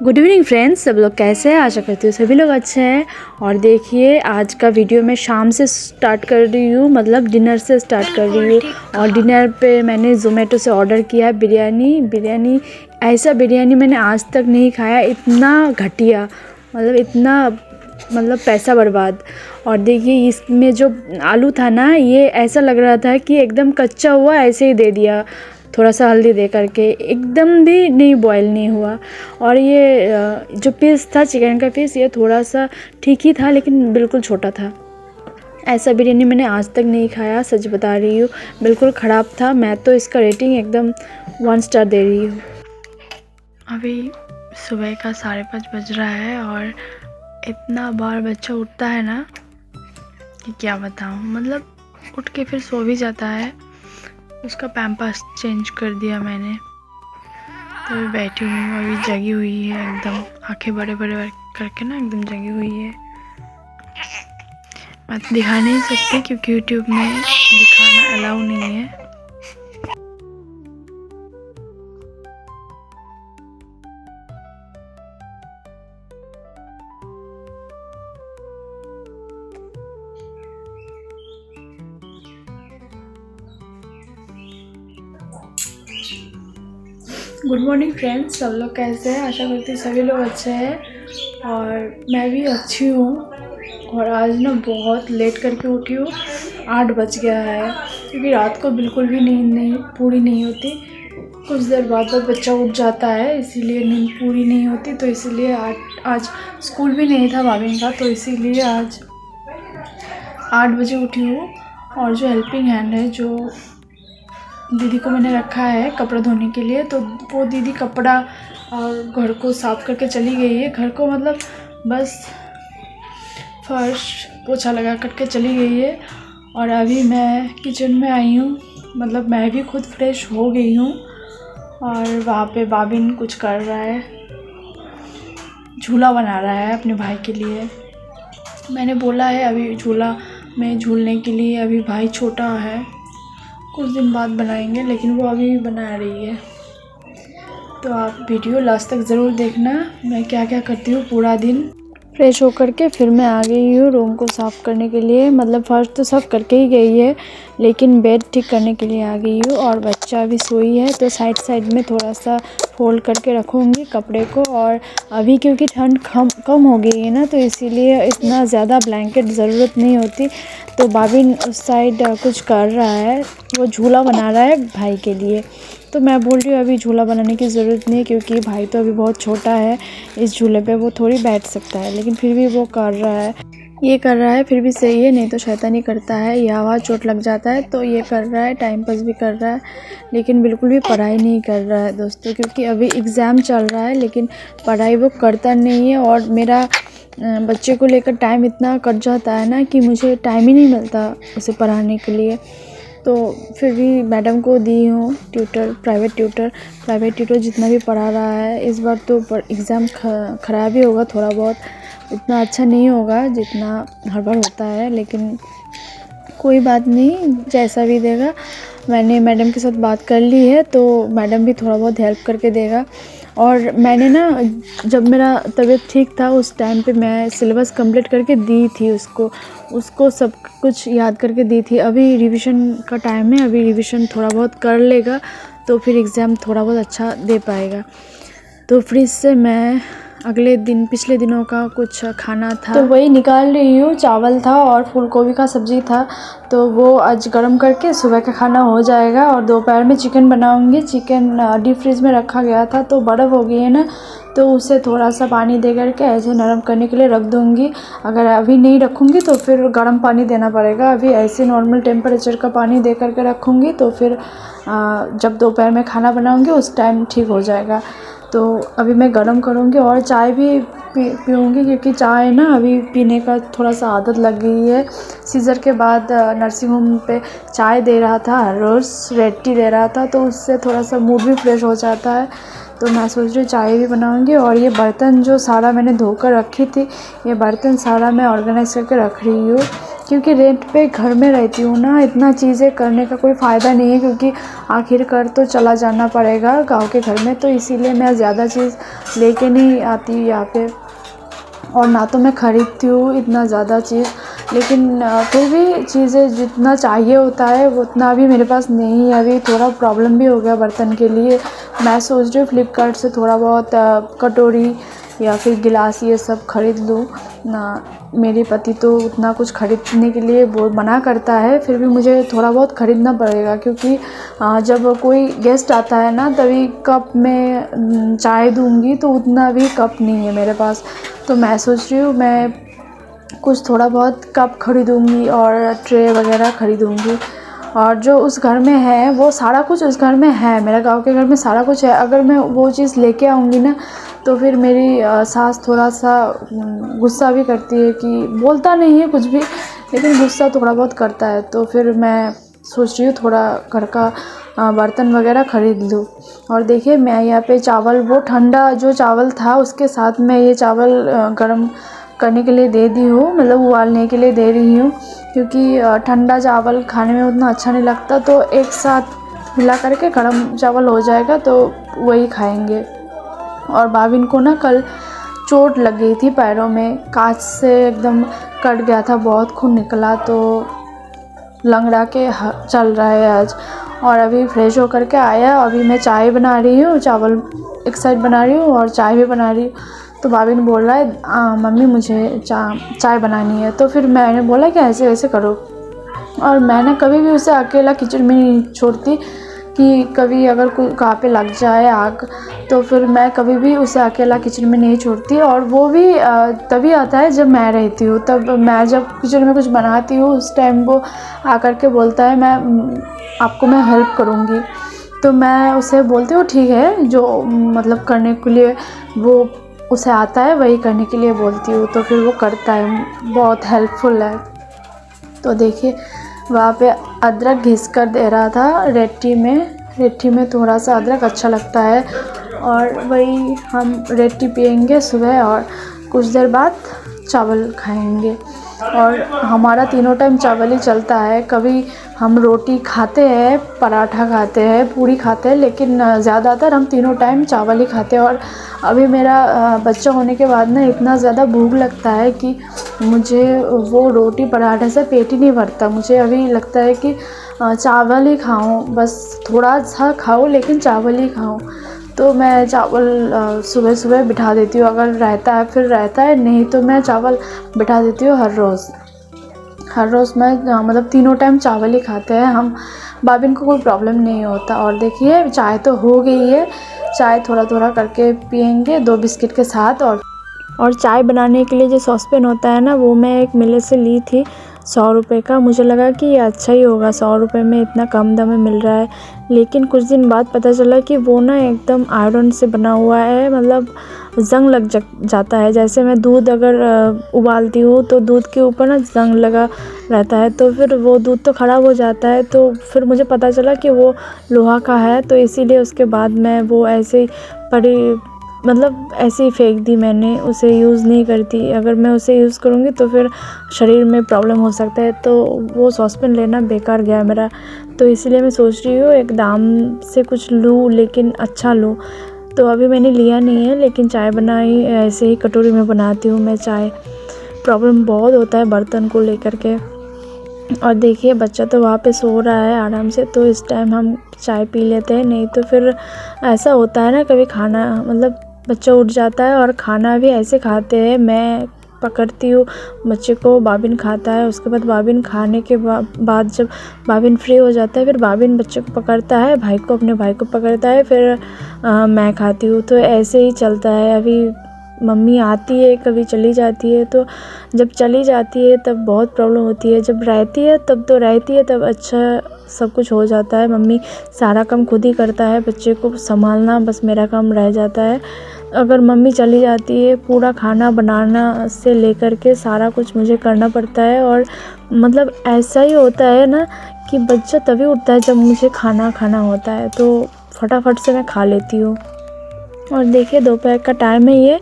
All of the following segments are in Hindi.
गुड इवनिंग फ्रेंड्स, सब लोग कैसे हैं? आशा करती हूँ सभी लोग अच्छे हैं। और देखिए आज का वीडियो मैं शाम से स्टार्ट कर रही हूँ, मतलब डिनर से स्टार्ट कर रही हूँ। और डिनर पे मैंने ज़ोमेटो से ऑर्डर किया है बिरयानी। ऐसा बिरयानी मैंने आज तक नहीं खाया, इतना घटिया, मतलब पैसा बर्बाद। और देखिए इसमें जो आलू था ना, ये ऐसा लग रहा था कि एकदम कच्चा हुआ ऐसे ही दे दिया, थोड़ा सा हल्दी दे करके, एकदम भी नहीं बॉयल नहीं हुआ। और ये जो पीस था चिकन का पीस, ये थोड़ा सा ठीक ही था लेकिन बिल्कुल छोटा था। ऐसा बिरयानी मैंने आज तक नहीं खाया, सच बता रही हूँ, बिल्कुल ख़राब था। मैं तो इसका रेटिंग एकदम 1 स्टार दे रही हूँ। अभी सुबह का 5:30 बज रहा है और इतना बार बच्चा उठता है ना कि क्या बताऊँ। मतलब उठ के फिर सो भी जाता है। उसका पैम्पर्स चेंज कर दिया मैंने, तो अभी बैठी हुई हूँ। अभी जगी हुई है एकदम, आंखें बड़े बड़े करके ना एकदम जगी हुई है। मैं तो दिखा नहीं सकती क्योंकि यूट्यूब में दिखाना अलाउ नहीं है। गुड मॉर्निंग फ्रेंड्स, सब लोग कैसे हैं? आशा करती हूँ सभी लोग अच्छे हैं और मैं भी अच्छी हूँ। और आज ना बहुत लेट करके उठी हूँ, 8 बज गया है, क्योंकि रात को बिल्कुल भी नींद नहीं पूरी नहीं होती। कुछ देर बाद बच्चा उठ जाता है, इसीलिए नींद पूरी नहीं होती। तो इसीलिए आज स्कूल भी नहीं था भाभी का, तो इसीलिए आज 8 बजे उठी हूँ। और जो हेल्पिंग हैंड है, जो दीदी को मैंने रखा है कपड़ा धोने के लिए, तो वो दीदी कपड़ा और घर को साफ़ करके चली गई है। घर को मतलब बस फर्श पोछा लगा करके चली गई है। और अभी मैं किचन में आई हूँ, मतलब मैं भी खुद फ्रेश हो गई हूँ। और वहाँ पे बाबिन कुछ कर रहा है, झूला बना रहा है अपने भाई के लिए। मैंने बोला है अभी झूला में झूलने के लिए, अभी भाई छोटा है, कुछ दिन बाद बनाएंगे, लेकिन वो अभी भी बना रही है। तो आप वीडियो लास्ट तक ज़रूर देखना, मैं क्या क्या करती हूँ पूरा दिन। फ्रेश होकर के फिर मैं आ गई हूँ रूम को साफ़ करने के लिए। मतलब फर्श तो साफ़ करके ही गई है, लेकिन बेड ठीक करने के लिए आ गई हूँ। और बच्चा भी सोई है, तो साइड में थोड़ा सा फोल्ड करके रखूँगी कपड़े को। और अभी क्योंकि ठंड कम हो गई है ना, तो इसीलिए इतना ज़्यादा ब्लैंकेट ज़रूरत नहीं होती। तो बाबिन उस साइड कुछ कर रहा है, वो झूला बना रहा है भाई के लिए। तो मैं बोल रही हूँ अभी झूला बनाने की ज़रूरत नहीं है, क्योंकि भाई तो अभी बहुत छोटा है, इस झूले पे वो थोड़ी बैठ सकता है। लेकिन फिर भी वो कर रहा है, ये कर रहा है, फिर भी सही है, नहीं तो शैतानी करता है या वहाँ चोट लग जाता है। तो ये कर रहा है, टाइम पास भी कर रहा है, लेकिन बिल्कुल भी पढ़ाई नहीं कर रहा है दोस्तों, क्योंकि अभी एग्ज़ाम चल रहा है। लेकिन पढ़ाई वो करता नहीं है। और मेरा बच्चे को लेकर टाइम इतना कट जाता है ना कि मुझे टाइम ही नहीं मिलता उसे पढ़ाने के लिए। तो फिर भी मैडम को दी हूँ प्राइवेट ट्यूटर जितना भी पढ़ा रहा है। इस बार तो एग्ज़ाम ख़राब ही होगा, थोड़ा बहुत, इतना अच्छा नहीं होगा जितना हर बार होता है, लेकिन कोई बात नहीं, जैसा भी देगा। मैंने मैडम के साथ बात कर ली है, तो मैडम भी थोड़ा बहुत हेल्प करके देगा। और मैंने ना, जब मेरा तबीयत ठीक था उस टाइम पे मैं सिलेबस कंप्लीट करके दी थी उसको सब कुछ याद करके दी थी। अभी रिवीजन का टाइम है, अभी रिवीजन थोड़ा बहुत कर लेगा तो फिर एग्ज़ाम थोड़ा बहुत अच्छा दे पाएगा। तो फ्रिज से मैं अगले दिन पिछले दिनों का कुछ खाना था, तो वही निकाल रही हूँ। चावल था और फूल गोभी का सब्ज़ी था, तो वो आज गरम करके सुबह का खाना हो जाएगा। और दोपहर में चिकन बनाऊँगी। चिकन डीप फ्रीज में रखा गया था, तो बर्फ़ हो गई है ना, तो उसे थोड़ा सा पानी दे करके ऐसे नरम करने के लिए रख दूँगी। अगर अभी नहीं रखूँगी तो फिर गर्म पानी देना पड़ेगा। अभी ऐसे नॉर्मल टेम्परेचर का पानी दे करके रखूँगी, तो फिर जब दोपहर में खाना बनाऊँगी उस टाइम ठीक हो जाएगा। तो अभी मैं गरम करूँगी और चाय भी पीऊँगी, क्योंकि चाय ना अभी पीने का थोड़ा सा आदत लग गई है। सीज़र के बाद नर्सिंग होम पे चाय दे रहा था, हर रोज़ रेड टी दे रहा था, तो उससे थोड़ा सा मूड भी फ्रेश हो जाता है। तो मैं सोच रही हूँ चाय भी बनाऊँगी। और ये बर्तन जो सारा मैंने धोकर रखी थी, ये बर्तन सारा मैं ऑर्गेनाइज़ करके रख रही हूँ, क्योंकि रेंट पे घर में रहती हूँ ना, इतना चीज़ें करने का कोई फ़ायदा नहीं है, क्योंकि आखिरकार तो चला जाना पड़ेगा गांव के घर में। तो इसीलिए मैं ज़्यादा चीज़ लेके नहीं आती यहाँ पे, और ना तो मैं ख़रीदती हूँ इतना ज़्यादा चीज़। लेकिन फिर भी चीज़ें जितना चाहिए होता है उतना भी मेरे पास नहीं है। अभी थोड़ा प्रॉब्लम भी हो गया बर्तन के लिए। मैं सोच रही हूँ फ्लिपकार्ट से थोड़ा बहुत कटोरी या फिर गिलास ये सब ख़रीद लूँ ना। मेरे पति तो उतना कुछ ख़रीदने के लिए वो मना करता है, फिर भी मुझे थोड़ा बहुत ख़रीदना पड़ेगा, क्योंकि जब कोई गेस्ट आता है ना तभी कप में चाय दूँगी, तो उतना भी कप नहीं है मेरे पास। तो मैं सोच रही हूँ मैं कुछ थोड़ा बहुत कप ख़रीदूँगी और ट्रे वगैरह ख़रीदूँगी। और जो उस घर में है वो सारा कुछ उस घर में है, मेरे गांव के घर में सारा कुछ है। अगर मैं वो चीज़ लेके आऊँगी ना तो फिर मेरी सास थोड़ा सा गुस्सा भी करती है, कि बोलता नहीं है कुछ भी लेकिन गुस्सा थोड़ा बहुत करता है। तो फिर मैं सोच रही हूँ थोड़ा घर का बर्तन वगैरह ख़रीद लूँ। और देखिए मैं यहाँ पे चावल, वो ठंडा जो चावल था उसके साथ मैं ये चावल गर्म करने के लिए दे दी हूँ, मतलब उबालने के लिए दे रही हूँ, क्योंकि ठंडा चावल खाने में उतना अच्छा नहीं लगता। तो एक साथ मिला करके गर्म चावल हो जाएगा तो वही खाएंगे। और भाभिन को ना कल चोट लग गई थी पैरों में, कांच से एकदम कट गया था, बहुत खून निकला, तो लंगड़ा के चल रहा है आज। और अभी फ्रेश होकर के आया, अभी मैं चाय बना रही हूँ, चावल एक साइड बना रही हूँ और चाय भी बना रही हूँ। तो भाभिन बोल रहा है मम्मी मुझे चाय बनानी है। तो फिर मैंने बोला कि ऐसे वैसे करो। और मैंने कभी भी उसे अकेला किचन में नहीं छोड़ती, कि कभी अगर कोई कहाँ पे लग जाए आग तो फिर मैं कभी भी उसे अकेला किचन में नहीं छोड़ती। और वो भी तभी आता है जब मैं रहती हूँ, तब मैं जब किचन में कुछ बनाती हूँ उस टाइम वो आकर के बोलता है मैं हेल्प करूँगी। तो मैं उसे बोलती हूँ ठीक है, जो मतलब करने के लिए वो उसे आता है वही करने के लिए बोलती हूँ, तो फिर वो करता है, बहुत हेल्पफुल है। तो देखिए वहाँ पे अदरक घिस कर दे रहा था रेठी में थोड़ा सा अदरक अच्छा लगता है। और वही हम रेठी पियेंगे सुबह और कुछ देर बाद चावल खाएंगे। और हमारा तीनों टाइम चावल ही चलता है। कभी हम रोटी खाते हैं, पराठा खाते हैं, पूरी खाते हैं, लेकिन ज़्यादातर हम तीनों टाइम चावल ही खाते हैं। और अभी मेरा बच्चा होने के बाद ना इतना ज़्यादा भूख लगता है कि मुझे वो रोटी पराठे से पेट ही नहीं भरता। मुझे अभी लगता है कि चावल ही खाऊं, बस थोड़ा सा खाऊं लेकिन चावल ही खाऊं। तो मैं चावल सुबह सुबह बिठा देती हूँ, अगर रहता है फिर रहता है, नहीं तो मैं चावल बिठा देती हूँ हर रोज़ मैं मतलब तीनों टाइम चावल ही खाते हैं हम। भाभिन को कोई प्रॉब्लम नहीं होता। और देखिए चाय तो हो गई है, चाय थोड़ा थोड़ा करके पियेंगे 2 बिस्किट के साथ। और चाय बनाने के लिए जो सॉसपेन होता है ना, वो मैं एक मिले से ली थी 100 रुपये का। मुझे लगा कि ये अच्छा ही होगा, 100 रुपये में इतना कम दाम में मिल रहा है। लेकिन कुछ दिन बाद पता चला कि वो ना एकदम आयरन से बना हुआ है, मतलब ज़ंग लग जाता है। जैसे मैं दूध अगर उबालती हूँ तो दूध के ऊपर ना ज़ंग लगा रहता है, तो फिर वो दूध तो ख़राब हो जाता है। तो फिर मुझे पता चला कि वो लोहा का है, तो इसीलिए उसके बाद मैं वो ऐसे ही मतलब ऐसे ही फेंक दी मैंने, उसे यूज़ नहीं करती। अगर मैं उसे यूज़ करूँगी तो फिर शरीर में प्रॉब्लम हो सकता है, तो वो सॉसपेन लेना बेकार गया मेरा। तो इसलिए मैं सोच रही हूँ एक दाम से कुछ लूँ, लेकिन अच्छा लूँ। तो अभी मैंने लिया नहीं है, लेकिन चाय बनाई ऐसे ही कटोरी में बनाती हूँ मैं चाय। प्रॉब्लम बहुत होता है बर्तन को लेकर के। और देखिए बच्चा तो वहाँ पे सो रहा है आराम से, तो इस टाइम हम चाय पी लेते हैं। नहीं तो फिर ऐसा होता है ना, कभी खाना मतलब बच्चा उठ जाता है और खाना भी ऐसे खाते हैं, मैं पकड़ती हूँ बच्चे को, भाभिन खाता है, उसके बाद भाभिन खाने के बाद जब भाभिन फ्री हो जाता है फिर भाभिन बच्चे को पकड़ता है, अपने भाई को पकड़ता है, फिर मैं खाती हूँ। तो ऐसे ही चलता है। अभी मम्मी आती है कभी चली जाती है, तो जब चली जाती है तब बहुत प्रॉब्लम होती है, जब रहती है तब अच्छा सब कुछ हो जाता है। मम्मी सारा काम खुद ही करता है, बच्चे को संभालना बस मेरा काम रह जाता है। अगर मम्मी चली जाती है पूरा खाना बनाना से लेकर के सारा कुछ मुझे करना पड़ता है। और मतलब ऐसा ही होता है ना कि बच्चा तभी उठता है जब मुझे खाना खाना होता है, तो फटाफट से मैं खा लेती हूँ। और देखिए दोपहर का टाइम है ये,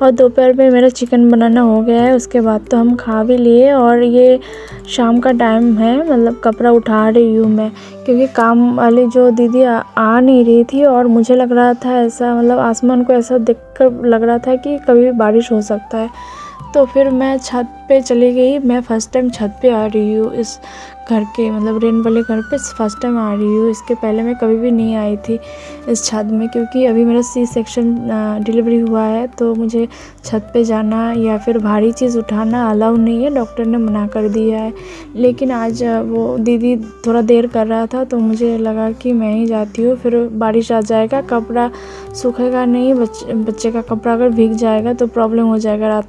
और दोपहर में मेरा चिकन बनाना हो गया है। उसके बाद तो हम खा भी लिए, और ये शाम का टाइम है, मतलब कपड़ा उठा रही हूँ मैं, क्योंकि काम वाली जो दीदी आ नहीं रही थी, और मुझे लग रहा था ऐसा, मतलब आसमान को ऐसा देखकर लग रहा था कि कभी बारिश हो सकता है। तो फिर मैं छत पे चली गई। मैं फ़र्स्ट टाइम छत पे आ रही हूँ इस घर के, मतलब रेंट वाले घर पे फ़र्स्ट टाइम आ रही हूँ। इसके पहले मैं कभी भी नहीं आई थी इस छत में, क्योंकि अभी मेरा सी सेक्शन डिलीवरी हुआ है, तो मुझे छत पे जाना या फिर भारी चीज़ उठाना अलाउ नहीं है, डॉक्टर ने मना कर दिया है। लेकिन आज वो दीदी थोड़ा देर कर रहा था, तो मुझे लगा कि मैं ही जाती हूँ, फिर बारिश आ जाएगा, कपड़ा सूखेगा नहीं, बच्चे का कपड़ा अगर भीग जाएगा तो प्रॉब्लम हो जाएगा।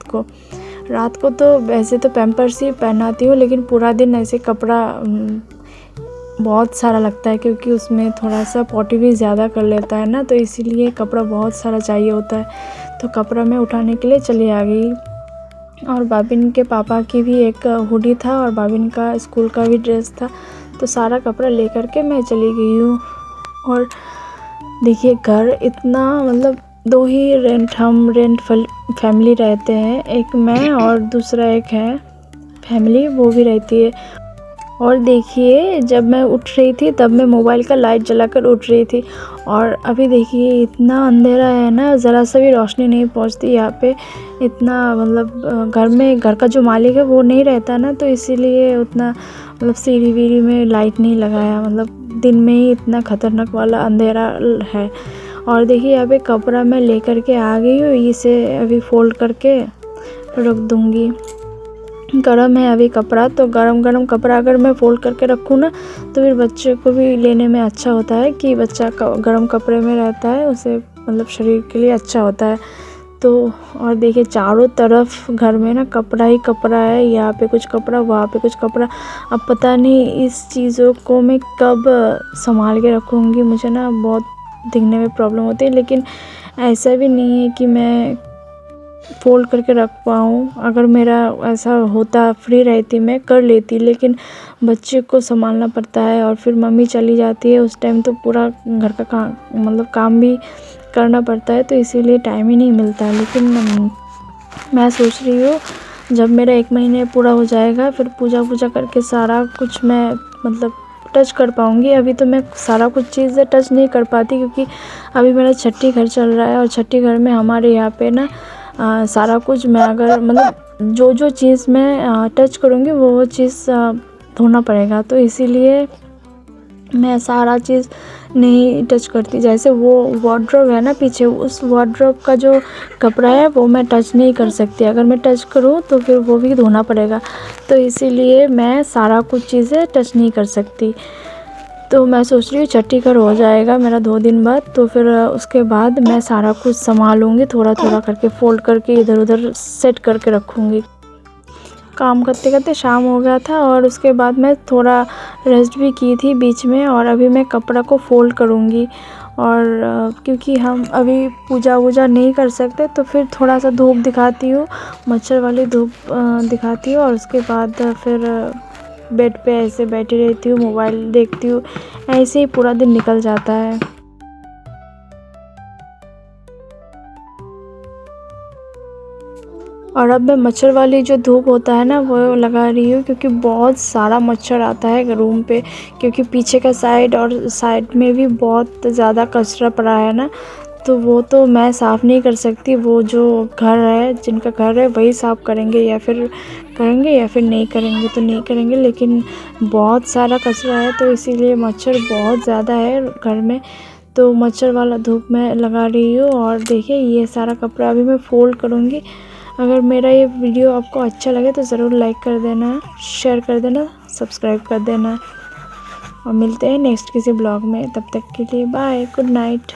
रात को तो वैसे तो पैम्पर्स ही पहनाती हूँ, लेकिन पूरा दिन ऐसे कपड़ा बहुत सारा लगता है, क्योंकि उसमें थोड़ा सा पॉटी भी ज़्यादा कर लेता है ना, तो इसीलिए कपड़ा बहुत सारा चाहिए होता है। तो कपड़ा मैं उठाने के लिए चली आ गई। और बाबिन के पापा की भी एक हुडी था, और बाबिन का स्कूल का भी ड्रेस था, तो सारा कपड़ा लेकर के मैं चली गई हूँ। और देखिए घर इतना, मतलब 2 ही हम रेंट फैमिली रहते हैं, एक मैं और दूसरा एक है फैमिली, वो भी रहती है। और देखिए जब मैं उठ रही थी तब मैं मोबाइल का लाइट जलाकर उठ रही थी, और अभी देखिए इतना अंधेरा है ना, ज़रा सा भी रोशनी नहीं पहुंचती यहाँ पे। इतना मतलब घर का जो मालिक है वो नहीं रहता ना, तो इसीलिए उतना मतलब सीढ़ी वीढ़ी में लाइट नहीं लगाया, मतलब दिन में ही इतना ख़तरनाक वाला अंधेरा है। और देखिए यहाँ पे कपड़ा मैं लेकर के आ गई हूँ, इसे अभी फ़ोल्ड करके रख दूँगी। गरम है अभी कपड़ा, तो गरम कपड़ा अगर मैं फ़ोल्ड करके रखूँ ना, तो फिर बच्चे को भी लेने में अच्छा होता है कि बच्चा गरम कपड़े में रहता है, उसे मतलब शरीर के लिए अच्छा होता है। तो और देखिए चारों तरफ घर में ना कपड़ा ही कपड़ा है, यहाँ पे कुछ कपड़ा, वहाँ पे कुछ कपड़ा। अब पता नहीं इस चीज़ों को मैं कब संभाल के रखूँगी, मुझे ना बहुत दिखने में प्रॉब्लम होती है। लेकिन ऐसा भी नहीं है कि मैं फ़ोल्ड करके रख पाऊँ, अगर मेरा ऐसा होता फ्री रहती मैं कर लेती, लेकिन बच्चे को संभालना पड़ता है, और फिर मम्मी चली जाती है उस टाइम, तो पूरा घर का काम भी करना पड़ता है, तो इसीलिए टाइम ही नहीं मिलता। लेकिन मैं सोच रही हूँ जब मेरा 1 महीने पूरा हो जाएगा, फिर पूजा करके सारा कुछ मैं मतलब टच कर पाऊँगी। अभी तो मैं सारा कुछ चीज़ें टच नहीं कर पाती, क्योंकि अभी मेरा छठी घर चल रहा है, और छठी घर में हमारे यहाँ पे ना सारा कुछ मैं अगर मतलब जो चीज़ मैं टच करूँगी वो चीज़ धोना पड़ेगा, तो इसीलिए मैं सारा चीज़ नहीं टच करती। जैसे वो वार्डरोब है ना पीछे, उस वार्डरोब का जो कपड़ा है वो मैं टच नहीं कर सकती, अगर मैं टच करूँ तो फिर वो भी धोना पड़ेगा, तो इसीलिए मैं सारा कुछ चीज़ें टच नहीं कर सकती। तो मैं सोच रही हूँ छठी घर हो जाएगा मेरा 2 दिन बाद, तो फिर उसके बाद मैं सारा कुछ संभालूँगी, थोड़ा करके फ़ोल्ड करके इधर उधर सेट करके रखूँगी। काम करते करते शाम हो गया था, और उसके बाद मैं थोड़ा रेस्ट भी की थी बीच में, और अभी मैं कपड़ा को फ़ोल्ड करूँगी। और क्योंकि हम अभी पूजा वूजा नहीं कर सकते, तो फिर थोड़ा सा धूप दिखाती हूँ, मच्छर वाली धूप दिखाती हूँ, और उसके बाद फिर बेड पे ऐसे बैठी रहती हूँ, मोबाइल देखती हूँ, ऐसे ही पूरा दिन निकल जाता है। और अब मैं मच्छर वाली जो धूप होता है ना वो लगा रही हूँ, क्योंकि बहुत सारा मच्छर आता है रूम पे, क्योंकि पीछे का साइड और साइड में भी बहुत ज़्यादा कचरा पड़ा है ना, तो वो तो मैं साफ़ नहीं कर सकती, वो जो घर है जिनका घर है वही साफ़ करेंगे, या फिर नहीं करेंगे तो नहीं करेंगे। लेकिन बहुत सारा कचरा है, तो इसीलिए मच्छर बहुत ज़्यादा है घर में, तो मच्छर वाला धूप मैं लगा रही हूँ। और देखिए ये सारा कपड़ा अभी मैं फ़ोल्ड करूँगी। अगर मेरा ये वीडियो आपको अच्छा लगे तो ज़रूर लाइक कर देना, शेयर कर देना, सब्सक्राइब कर देना, और मिलते हैं नेक्स्ट किसी ब्लॉग में। तब तक के लिए बाय, गुड नाइट।